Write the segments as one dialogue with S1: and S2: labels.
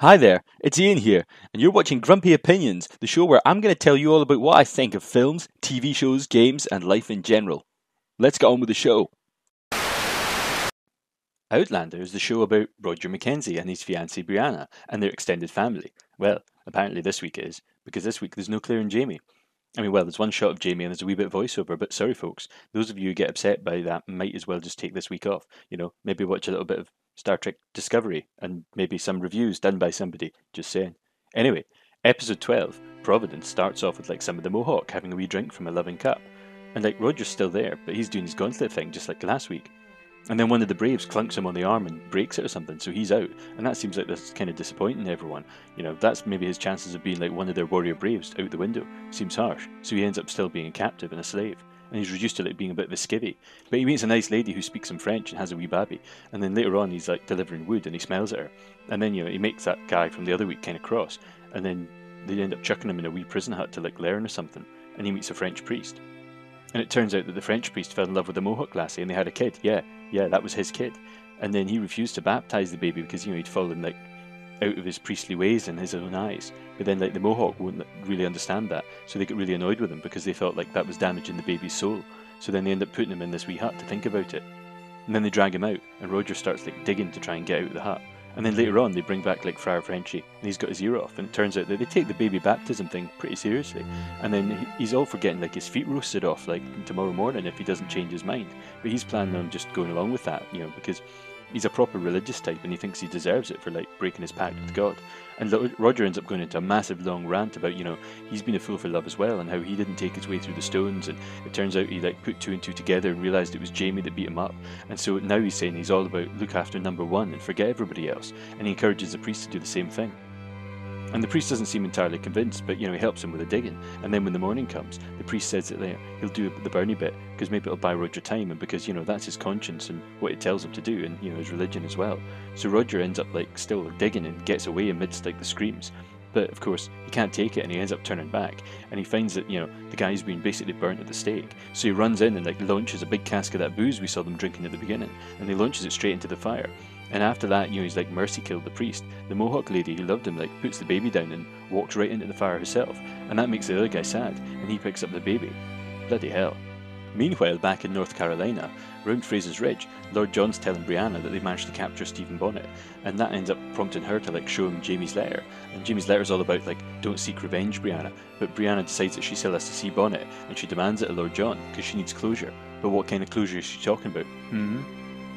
S1: Hi there, it's Ian here, and you're watching Grumpy Opinions, the show where I'm going to tell you all about what I think of films, TV shows, games, and life in general. Let's get on with the show. Outlander is the show about Roger Mackenzie and his fiancée Brianna and their extended family. Well, apparently this week is, because this week there's no Claire and Jamie. There's one shot of Jamie and there's a wee bit of voiceover, but sorry folks, those of you who get upset by that might as well just take this week off. Maybe watch a little bit of Star Trek Discovery and maybe some reviews done by somebody, just saying. Anyway, episode 12, Providence, starts off with some of the Mohawk having a wee drink from a loving cup. And Roger's still there, but he's doing his gauntlet thing just like last week. And then one of the Braves clunks him on the arm and breaks it or something, so he's out. And that seems like that's kind of disappointing everyone. That's maybe his chances of being one of their warrior Braves out the window. Seems harsh. So he ends up still being a captive and a slave. And he's reduced to being a bit of a skivvy. But he meets a nice lady who speaks some French and has a wee baby. And then later on he's delivering wood and he smells at her. And then, he makes that guy from the other week kind of cross. And then they end up chucking him in a wee prison hut to learn or something. And he meets a French priest. And it turns out that the French priest fell in love with the Mohawk lassie and they had a kid. Yeah, that was his kid. And then he refused to baptise the baby because, he'd fallen out of his priestly ways in his own eyes. But then the Mohawk wouldn't really understand that. So they get really annoyed with him because they felt that was damaging the baby's soul. So then they end up putting him in this wee hut to think about it. And then they drag him out and Roger starts digging to try and get out of the hut. And then later on they bring back Friar Frenchy and he's got his ear off, and it turns out that they take the baby baptism thing pretty seriously. And then he's all for getting his feet roasted off tomorrow morning if he doesn't change his mind. But he's planning on just going along with that, because he's a proper religious type and he thinks he deserves it for breaking his pact with God. And Roger ends up going into a massive long rant about, he's been a fool for love as well and how he didn't take his way through the stones, and it turns out he put two and two together and realised it was Jamie that beat him up. And so now he's saying he's all about look after number one and forget everybody else, and he encourages the priest to do the same thing. And the priest doesn't seem entirely convinced, but he helps him with the digging. And then when the morning comes, the priest says that he'll do the Bernie bit because maybe it'll buy Roger time, and because that's his conscience and what it tells him to do, and his religion as well. So Roger ends up still digging and gets away amidst the screams. But of course he can't take it and he ends up turning back, and he finds that the guy's been basically burnt at the stake. So he runs in and launches a big cask of that booze we saw them drinking at the beginning, and he launches it straight into the fire. And after that, he's mercy killed the priest. The Mohawk lady who loved him puts the baby down and walks right into the fire herself, and that makes the other guy sad, and he picks up the baby. Bloody hell. Meanwhile, back in North Carolina, round Fraser's Ridge, Lord John's telling Brianna that they've managed to capture Stephen Bonnet, and that ends up prompting her to show him Jamie's letter. And Jamie's letter is all about don't seek revenge, Brianna. But Brianna decides that she still has to see Bonnet, and she demands it of Lord John because she needs closure. But what kind of closure is she talking about?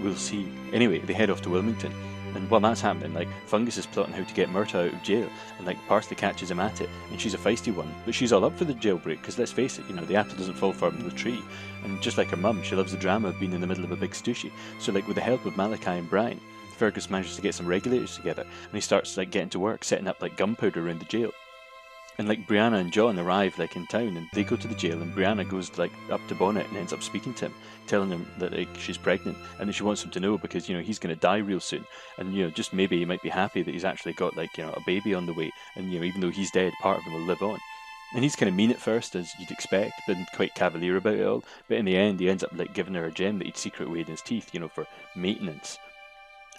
S1: We'll see. Anyway, they head off to Wilmington, and while that's happening, Fungus is plotting how to get Murtagh out of jail, and Parsley catches him at it, and she's a feisty one, but she's all up for the jailbreak, because let's face it, the apple doesn't fall far from the tree, and just like her mum, she loves the drama of being in the middle of a big stooshy. So with the help of Malachi and Brian, Fergus manages to get some regulators together, and he starts getting to work, setting up gunpowder around the jail. And Brianna and John arrive in town, and they go to the jail, and Brianna goes up to Bonnet and ends up speaking to him, telling him that she's pregnant and that she wants him to know because he's going to die real soon, and just maybe he might be happy that he's actually got a baby on the way, and even though he's dead, part of him will live on. And he's kind of mean at first, as you'd expect, but quite cavalier about it all. But in the end, he ends up giving her a gem that he'd secret away in his teeth, for maintenance.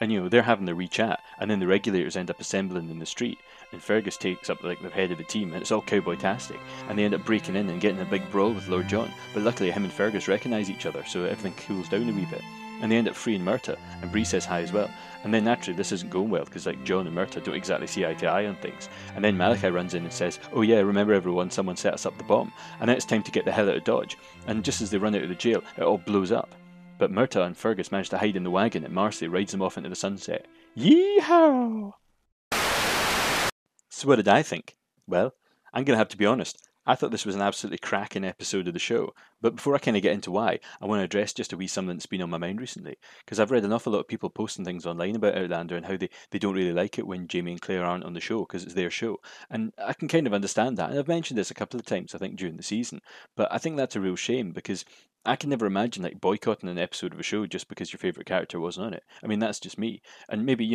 S1: And they're having their wee chat, and then the regulators end up assembling in the street, and Fergus takes up the head of the team, and it's all cowboy-tastic, and they end up breaking in and getting a big brawl with Lord John, but luckily him and Fergus recognise each other, so everything cools down a wee bit, and they end up freeing Murtagh, and Bree says hi as well, and then naturally this isn't going well, because John and Murtagh don't exactly see eye to eye on things, and then Malachi runs in and says, oh yeah, remember everyone, someone set us up the bomb, and then it's time to get the hell out of Dodge, and just as they run out of the jail, it all blows up. But Murtagh and Fergus manage to hide in the wagon, and Marslei rides them off into the sunset. Yee-haw! So what did I think? Well, I'm going to have to be honest. I thought this was an absolutely cracking episode of the show. But before I kind of get into why, I want to address just a wee something that's been on my mind recently. Because I've read an awful lot of people posting things online about Outlander and how they don't really like it when Jamie and Claire aren't on the show because it's their show. And I can kind of understand that. And I've mentioned this a couple of times, I think, during the season. But I think that's a real shame because I can never imagine like boycotting an episode of a show just because your favorite character wasn't on it. I mean, that's just me. And maybe,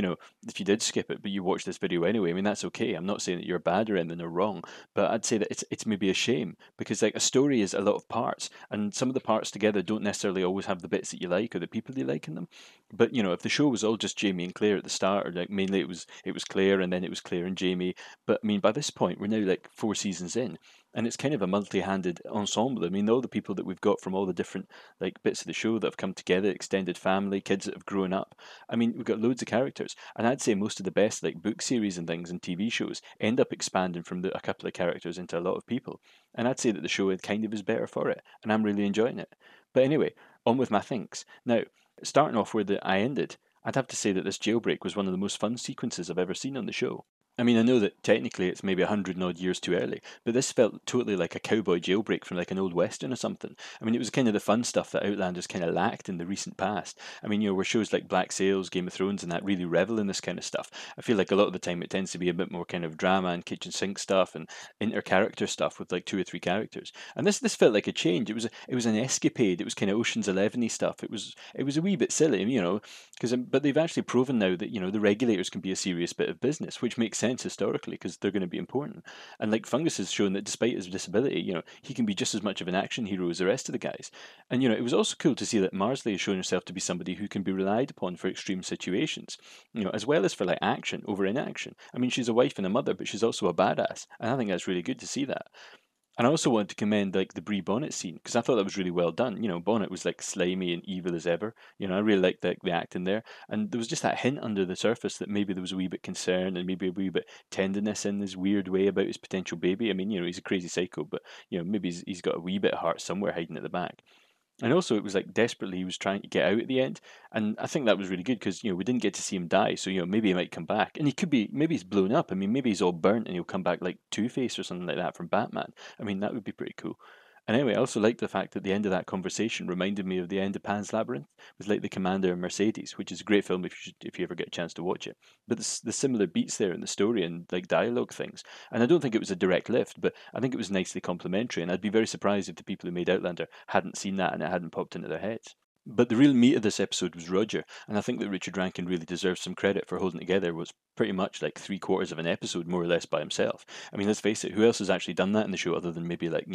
S1: if you did skip it, but you watched this video anyway, I mean, that's okay. I'm not saying that you're bad or anything or wrong, but I'd say that it's maybe a shame because like a story is a lot of parts, and some of the parts together don't necessarily always have the bits that you like or the people you like in them. But if the show was all just Jamie and Claire at the start, or like mainly it was Claire and then it was Claire and Jamie. But I mean, by this point, we're now like 4 seasons in, and it's kind of a multi-handed ensemble. I mean, all the people that we've got from all the different like bits of the show that have come together, extended family, kids that have grown up. I mean, we've got loads of characters, and I'd say most of the best like book series and things and TV shows end up expanding from a couple of characters into a lot of people. And I'd say that the show kind of is better for it, and I'm really enjoying it. But anyway, on with my thinks. Now, starting off where I ended, I'd have to say that this jailbreak was one of the most fun sequences I've ever seen on the show. I mean, I know that technically it's maybe 100 and odd years too early, but this felt totally like a cowboy jailbreak from like an old western or something. I mean, it was kind of the fun stuff that Outlanders kind of lacked in the recent past. I mean, where shows like Black Sails, Game of Thrones, and that really revel in this kind of stuff. I feel like a lot of the time it tends to be a bit more kind of drama and kitchen sink stuff and inter-character stuff with like 2 or 3 characters. And this felt like a change. It was an escapade. It was kind of Ocean's 11-y stuff. It was a wee bit silly, but they've actually proven now that the regulators can be a serious bit of business, which makes sense historically because they're going to be important. And like Fungus has shown that despite his disability, he can be just as much of an action hero as the rest of the guys. And it was also cool to see that Marslei has shown herself to be somebody who can be relied upon for extreme situations, as well as for like action over inaction. I mean, she's a wife and a mother, but she's also a badass, and I think that's really good to see that. And I also wanted to commend like the Bree Bonnet scene because I thought that was really well done. Bonnet was like slimy and evil as ever. I really liked the acting there, and there was just that hint under the surface that maybe there was a wee bit concern and maybe a wee bit tenderness in his weird way about his potential baby. I mean, he's a crazy psycho, but maybe he's got a wee bit of heart somewhere hiding at the back. And also, it was like desperately he was trying to get out at the end, and I think that was really good because we didn't get to see him die, so maybe he might come back, and he could be maybe he's blown up. I mean, maybe he's all burnt and he'll come back like Two-Face or something like that from Batman. I mean, that would be pretty cool. And anyway, I also liked the fact that the end of that conversation reminded me of the end of Pan's Labyrinth with like the Commander and Mercedes, which is a great film if you ever get a chance to watch it. But the similar beats there in the story and like dialogue things, and I don't think it was a direct lift, but I think it was nicely complimentary. And I'd be very surprised if the people who made Outlander hadn't seen that and it hadn't popped into their heads. But the real meat of this episode was Roger, and I think that Richard Rankin really deserves some credit for holding together what's pretty much like 3/4 of an episode, more or less, by himself. I mean, let's face it, who else has actually done that in the show other than maybe like,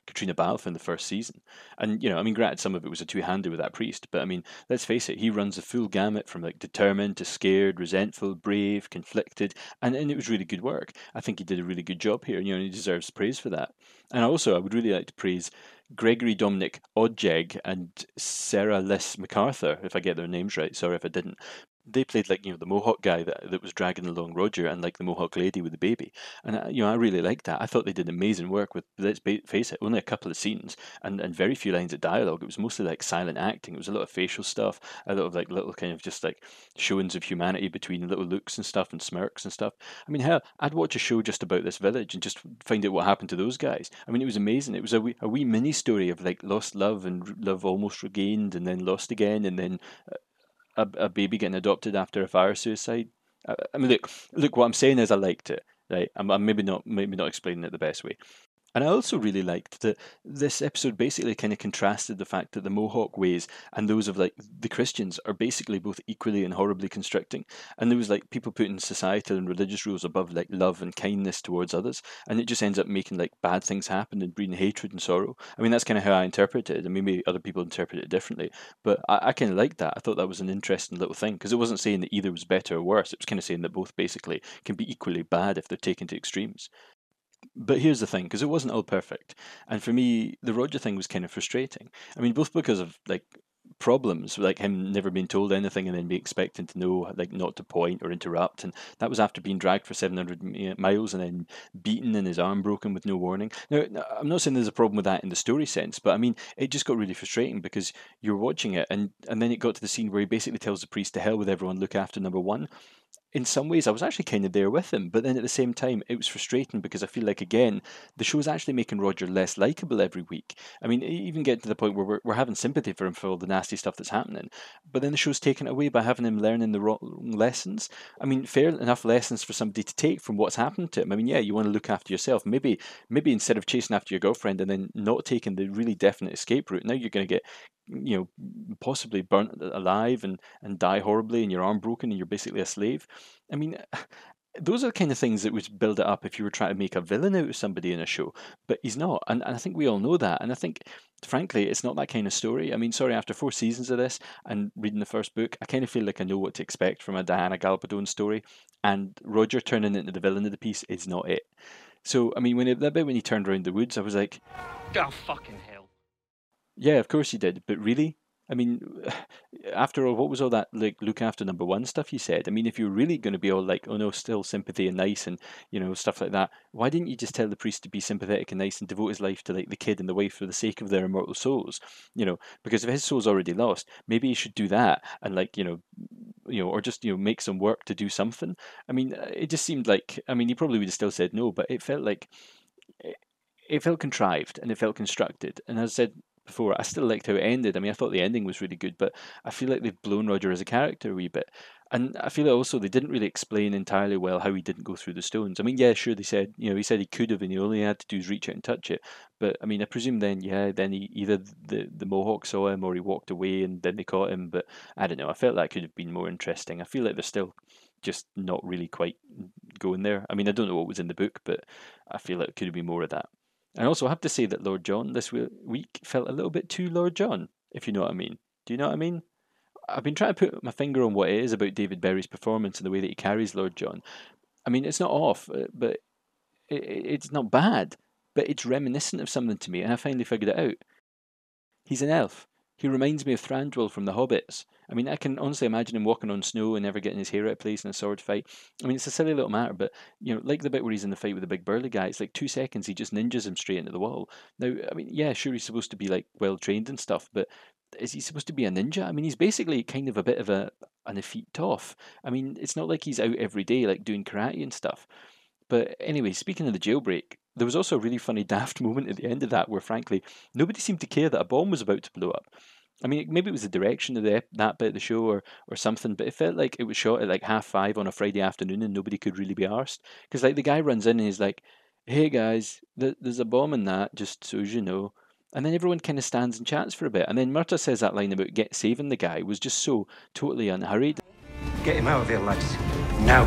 S1: Katrina Balfe in the first season? And, I mean, granted, some of it was a two-hander with that priest, but I mean, let's face it, he runs the full gamut from like determined to scared, resentful, brave, conflicted, and it was really good work. I think he did a really good job here, and, he deserves praise for that. And also, I would really like to praise Gregory Dominic Odjeg and Sarah Liss MacArthur, if I get their names right. Sorry if I didn't. They played like the Mohawk guy that was dragging along Roger, and like the Mohawk lady with the baby, and I really liked that. I thought they did amazing work with, let's face it, only a couple of scenes and very few lines of dialogue. It was mostly like silent acting. It was a lot of facial stuff, a lot of like little kind of just like showings of humanity between little looks and stuff and smirks and stuff. I mean, hell, I'd watch a show just about this village and just find out what happened to those guys. I mean, it was amazing. It was a wee mini story of like lost love and love almost regained and then lost again, and then a baby getting adopted after a fire suicide. I mean, look. What I'm saying is, I liked it. Right, I'm maybe not explaining it the best way. And I also really liked that this episode basically kind of contrasted the fact that the Mohawk ways and those of like the Christians are basically both equally and horribly constricting. And there was like people putting societal and religious rules above like love and kindness towards others, and it just ends up making like bad things happen and breeding hatred and sorrow. I mean, that's kind of how I interpret it, and maybe other people interpret it differently. But I kind of liked that. I thought that was an interesting little thing because it wasn't saying that either was better or worse. It was kind of saying that both basically can be equally bad if they're taken to extremes. But here's the thing, because it wasn't all perfect, and for me, the Roger thing was kind of frustrating. I mean, both because of like problems, like him never being told anything and then be expecting to know, like not to point or interrupt, and that was after being dragged for 700 miles and then beaten and his arm broken with no warning. Now, I'm not saying there's a problem with that in the story sense, but I mean, it just got really frustrating because you're watching it, and then it got to the scene where he basically tells the priest to hell with everyone, look after number one. in some ways I was actually kind of there with him, but then at the same time it was frustrating because I feel like, again, the show's actually making Roger less likable every week. I mean, even getting to the point where we're having sympathy for him for all the nasty stuff that's happening, but then the show's taken away by having him learning the wrong lessons. I mean, fair enough lessons for somebody to take from what's happened to him. I mean, yeah, you want to look after yourself. Maybe instead of chasing after your girlfriend and then not taking the really definite escape route, now you're going to get, possibly burnt alive and die horribly and your arm broken and you're basically a slave. I mean, those are the kind of things that would build it up if you were trying to make a villain out of somebody in a show, but he's not, and I think we all know that, and I think, frankly, it's not that kind of story. I mean, sorry, after 4 seasons of this and reading the first book, I kind of feel like I know what to expect from a Diana Gabaldon story, and Roger turning into the villain of the piece is not it. So, I mean, that bit when he turned around the woods, I was like,
S2: oh, fucking hell.
S1: Yeah, of course he did, but really? I mean, after all, what was all that like look after number one stuff you said? I mean, if you're really going to be all like, oh no, still sympathy and nice and stuff like that, why didn't you just tell the priest to be sympathetic and nice and devote his life to like the kid and the wife for the sake of their immortal souls? Because if his soul's already lost, maybe he should do that and like or just make some work to do something. I mean, it just seemed like, I mean, he probably would have still said no, but it felt like it felt contrived and it felt constructed. And as I said before, I still liked how it ended. I mean, I thought the ending was really good, but I feel like they've blown Roger as a character a wee bit. And I feel like also they didn't really explain entirely well how he didn't go through the stones. I mean, yeah, sure, they said, he said he could have and he only had to do is reach out and touch it. But I mean, I presume then, then he either the Mohawk saw him or he walked away and then they caught him. But I don't know. I felt that could have been more interesting. I feel like they're still just not really quite going there. I mean, I don't know what was in the book, but I feel like it could have been more of that. And also, I have to say that Lord John this week felt a little bit too Lord John, if you know what I mean. Do you know what I mean? I've been trying to put my finger on what it is about David Berry's performance and the way that he carries Lord John. I mean, it's not off, but it's not bad, but it's reminiscent of something to me, and I finally figured it out. He's an elf. He reminds me of Thranduil from The Hobbits. I mean, I can honestly imagine him walking on snow and never getting his hair out of place in a sword fight. I mean, it's a silly little matter, but, like the bit where he's in the fight with the big burly guy, it's like 2 seconds, he just ninjas him straight into the wall. Now, I mean, yeah, sure, he's supposed to be, like, well-trained and stuff, but is he supposed to be a ninja? I mean, he's basically kind of a bit of an effete toff. I mean, it's not like he's out every day, like, doing karate and stuff. But anyway, speaking of the jailbreak, there was also a really funny daft moment at the end of that where, frankly, nobody seemed to care that a bomb was about to blow up. I mean, maybe it was the direction of that bit of the show or something, but it felt like it was shot at like 5:30 on a Friday afternoon and nobody could really be arsed. Because like the guy runs in and he's like, "Hey guys, there's a bomb in that, just so as you know." And then everyone kind of stands and chats for a bit. And then Murtagh says that line about saving the guy was just so totally unhurried.
S3: Get him out of here, lads. Now.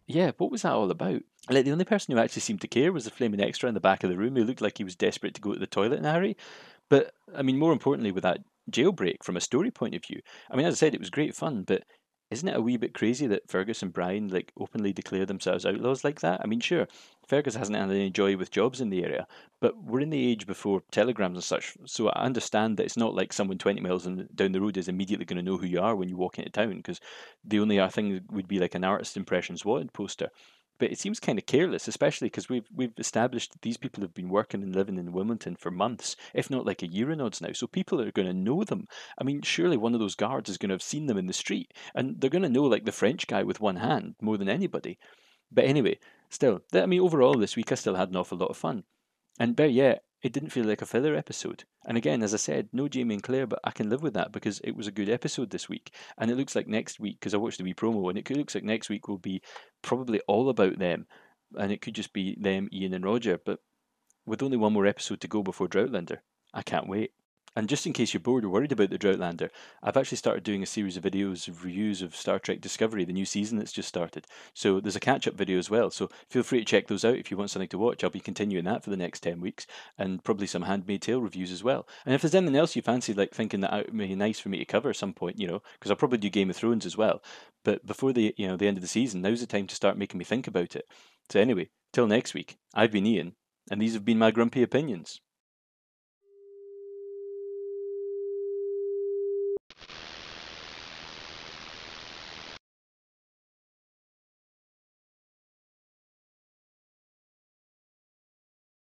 S1: Yeah, what was that all about? Like, the only person who actually seemed to care was the flaming extra in the back of the room who looked like he was desperate to go to the toilet in a hurry. But, I mean, more importantly, with that jailbreak, from a story point of view, I mean, as I said, it was great fun, but isn't it a wee bit crazy that Fergus and Brian, like, openly declare themselves outlaws like that? I mean, sure, Fergus hasn't had any joy with jobs in the area, but we're in the age before telegrams and such, so I understand that it's not like someone 20 miles down the road is immediately going to know who you are when you walk into town, because the only other thing would be like an artist impressions wanted poster. But it seems kind of careless, especially because we've established that these people have been working and living in Wilmington for months, if not like a year and odds now. So people are going to know them. I mean, surely one of those guards is going to have seen them in the street, and they're going to know like the French guy with one hand more than anybody. But anyway, still, I mean, overall this week I still had an awful lot of fun. And better yet, it didn't feel like a filler episode. And again, as I said, no Jamie and Claire, but I can live with that because it was a good episode this week. And it looks like next week, because I watched the wee promo, and it looks like next week will be probably all about them. And it could just be them, Ian and Roger. But with only one more episode to go before Droughtlander, I can't wait. And just in case you're bored or worried about the Droughtlander, I've actually started doing a series of videos of reviews of Star Trek Discovery, the new season that's just started. So there's a catch-up video as well, so feel free to check those out if you want something to watch. I'll be continuing that for the next 10 weeks, and probably some Handmaid's Tale reviews as well. And if there's anything else you fancy, like thinking that it would be nice for me to cover at some point, because I'll probably do Game of Thrones as well. But before the end of the season, now's the time to start making me think about it. So anyway, till next week, I've been Ian, and these have been my grumpy opinions.